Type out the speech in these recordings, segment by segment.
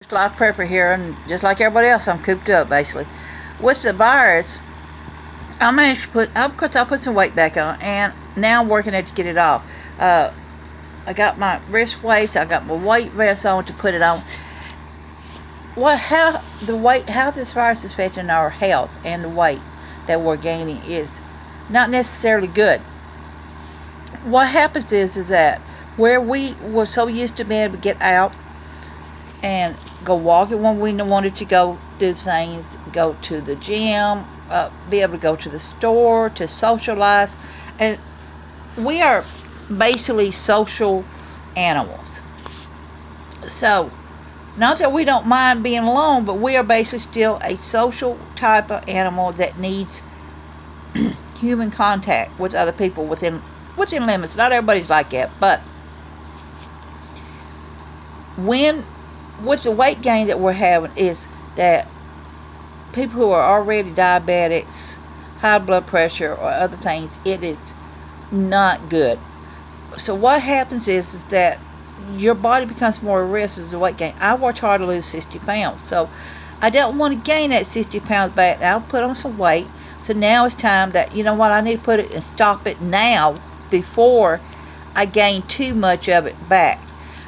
Just life prepper here, and just like everybody else, I'm cooped up basically. With the virus, I managed to of course, I put some weight back on, and now I'm working it to get it off. Uh, I got my wrist weights, I got my weight vest on to put it on. How this virus is affecting our health and the weight that we're gaining is not necessarily good. What happens is that where we were so used to being able to get out and go walking when we wanted to go do things, go to the gym, be able to go to the store, to socialize. And we are basically social animals. So, not that we don't mind being alone, but we are basically still a social type of animal that needs human contact with other people within limits. Not everybody's like that, but when with the weight gain that we're having is that people who are already diabetics, high blood pressure, or other things, it is not good. So what happens is that your body becomes more at risk as the weight gain. I worked hard to lose 60 pounds, so I don't want to gain that 60 pounds back. I'll put on some weight. So now it's time that, you know what, I need to put it and stop it now before I gain too much of it back.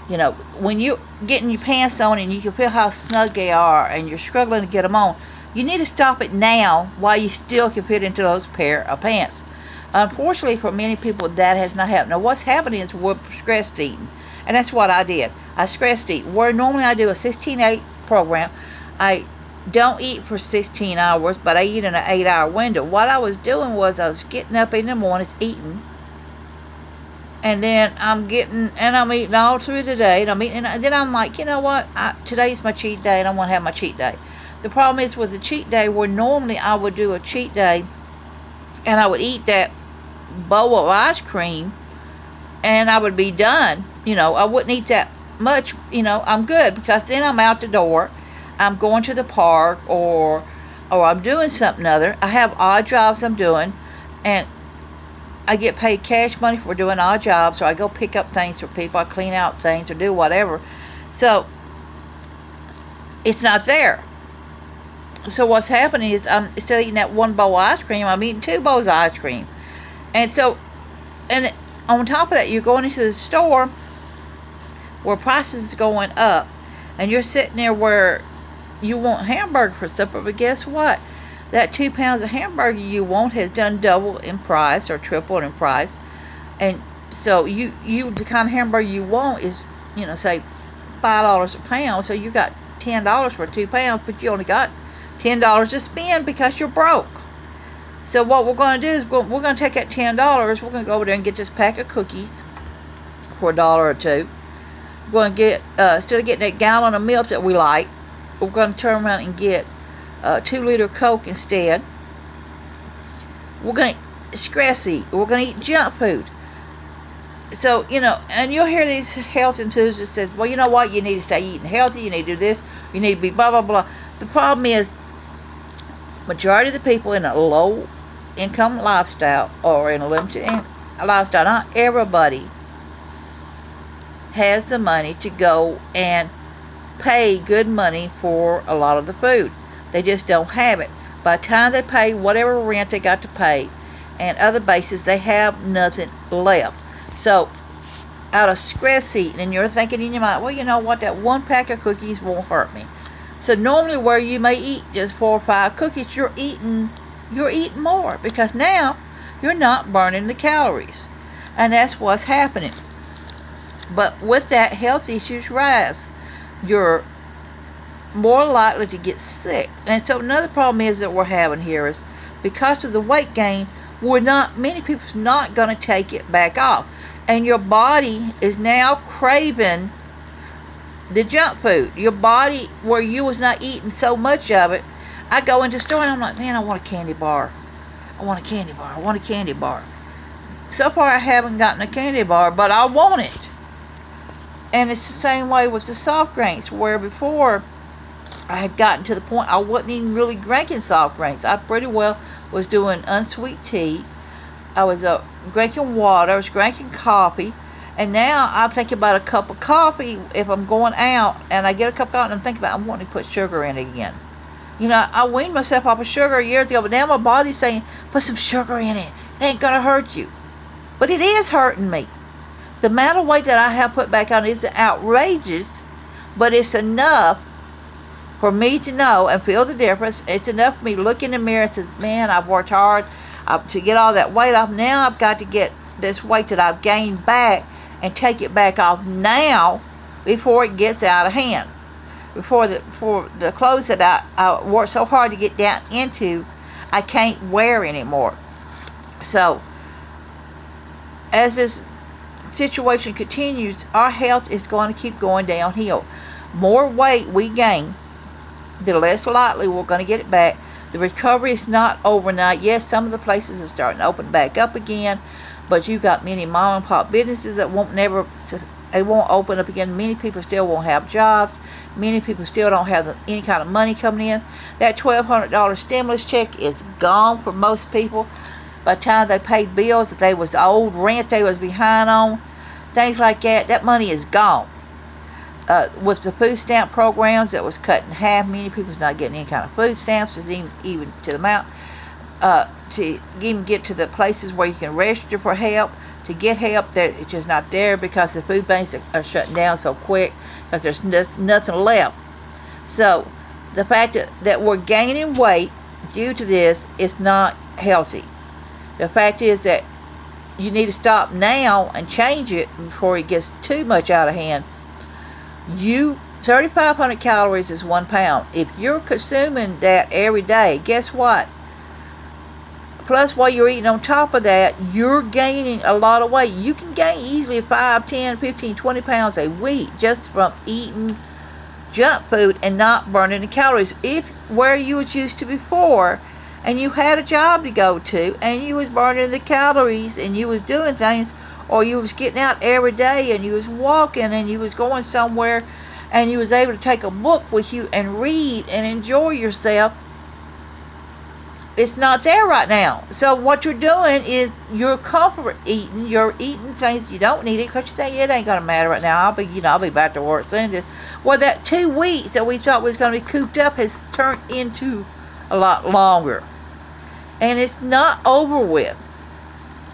You know, when you're getting your pants on and you can feel how snug they are and you're struggling to get them on, you need to stop it now while you still can fit into those pair of pants. Unfortunately, for many people, that has not happened. Now, what's happening is we're stress eating, and that's what I did. I stress eat. Where normally I do a 16-8 program, I don't eat for 16 hours, but I eat in an 8-hour window. What I was doing was I was getting up in the mornings, eating, and then I'm eating all through the day, and then I'm like, you know what, today's my cheat day, and I want to have my cheat day. The problem is with a cheat day, where normally I would do a cheat day, and I would eat that bowl of ice cream, and I would be done. You know, I wouldn't eat that much. You know, I'm good, because then I'm out the door, I'm going to the park, or I'm doing something other. I have odd jobs I'm doing, and I get paid cash money for doing odd jobs, or I go pick up things for people, I clean out things, or do whatever. So it's not there. So what's happening is, instead of eating that one bowl of ice cream, I'm eating 2 bowls of ice cream. And so, and on top of that, you're going into the store where prices is going up, and you're sitting there where you want hamburger for supper, but guess what? That 2 pounds of hamburger you want has done double in price or tripled in price. And so you the kind of hamburger you want is, say $5 a pound. So you got $10 for 2 pounds, but you only got $10 to spend because you're broke. So what we're going to do is we're going to take that $10. We're going to go over there and get this pack of cookies for a dollar or two. We're going to get, instead of getting that gallon of milk that we like, we're going to turn around and get 2-liter Coke instead. We're going to stress eat. We're going to eat junk food. So, and you'll hear these health enthusiasts say, well, you know what? You need to stay eating healthy. You need to do this. You need to be blah, blah, blah. The problem is, majority of the people in a low income lifestyle or in a limited lifestyle, not everybody has the money to go and pay good money for a lot of the food. They just don't have it. By the time they pay whatever rent they got to pay and other bases, they have nothing left. So out of stress eating, and you're thinking in your mind, well, you know what, that one pack of cookies won't hurt me. So normally where you may eat just 4 or 5 cookies, you're eating more, because now you're not burning the calories. And that's what's happening. But with that, health issues rise. You're more likely to get sick. And so another problem is that we're having here is, because of the weight gain, many people's not going to take it back off. And your body is now craving the junk food. Your body, where you was not eating so much of it, I go into the store and I'm like, man, I want a candy bar. I want a candy bar. I want a candy bar. So far I haven't gotten a candy bar, but I want it. And it's the same way with the soft drinks, where before I had gotten to the point I wasn't even really drinking soft drinks. I pretty well was doing unsweet tea. I was drinking water. I was drinking coffee. And now I'm thinking about a cup of coffee. If I'm going out and I get a cup of coffee, and I'm thinking about I'm wanting to put sugar in it again. I weaned myself off of sugar years ago, but now my body's saying, put some sugar in it. It ain't going to hurt you. But it is hurting me. The amount of weight that I have put back on is outrageous, but it's enough for me to know and feel the difference. It's enough for me to look in the mirror and say, man, I've worked hard to get all that weight off. Now I've got to get this weight that I've gained back and take it back off now before it gets out of hand. Before the clothes that I worked so hard to get down into, I can't wear anymore. So, as this situation continues, our health is going to keep going downhill. More weight we gain, the less likely we're going to get it back. The recovery is not overnight. Yes, some of the places are starting to open back up again, but you got many mom and pop businesses that won't open up again. Many people still won't have jobs. Many people still don't have any kind of money coming in. That $1,200 stimulus check is gone for most people. By the time they paid bills, that they was owed, rent they was behind on, things like that, that money is gone. With the food stamp programs that was cut in half, many people's not getting any kind of food stamps, even to the amount. To even get to the places where you can register for help, to get help, it's just not there because the food banks are shutting down so quick because there's nothing left. So the fact that we're gaining weight due to this is not healthy. The fact is that you need to stop now and change it before it gets too much out of hand. 3,500 calories is 1 pound. If you're consuming that every day, guess what? Plus, while you're eating on top of that, you're gaining a lot of weight. You can gain easily 5, 10, 15, 20 pounds a week just from eating junk food and not burning the calories. If where you was used to before, and you had a job to go to, and you was burning the calories, and you was doing things, or you was getting out every day, and you was walking, and you was going somewhere, and you was able to take a book with you and read and enjoy yourself, it's not there right now. So what you're doing is you're comfort eating. You're eating things you don't need it because you say it ain't gonna matter right now. I'll be back to work soon. Well, that 2 weeks that we thought was gonna be cooped up has turned into a lot longer, and it's not over with.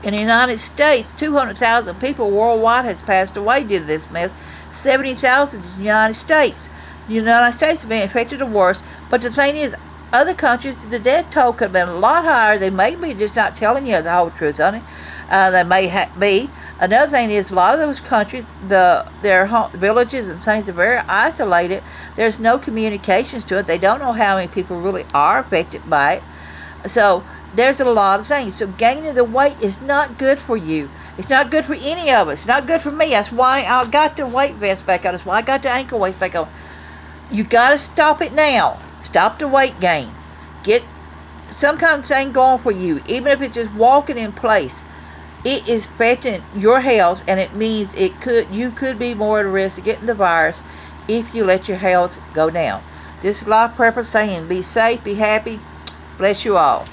In the United States, 200,000 people worldwide has passed away due to this mess. 70,000 in the United States. The United States has been affected the worst, but the thing is, other countries, the death toll could have been a lot higher. They may be just not telling you the whole truth on it. They may be. Another thing is, a lot of those countries, their villages and things are very isolated. There's no communications to it. They don't know how many people really are affected by it. So there's a lot of things. So gaining the weight is not good for you. It's not good for any of us. It's not good for me. That's why I got the weight vest back on. That's why I got the ankle weights back on. You got to stop it now. Stop the weight gain. Get some kind of thing going for you, even if it's just walking in place. It is affecting your health, and it means you could be more at risk of getting the virus if you let your health go down. This is Life Prepper saying, be safe, be happy. Bless you all.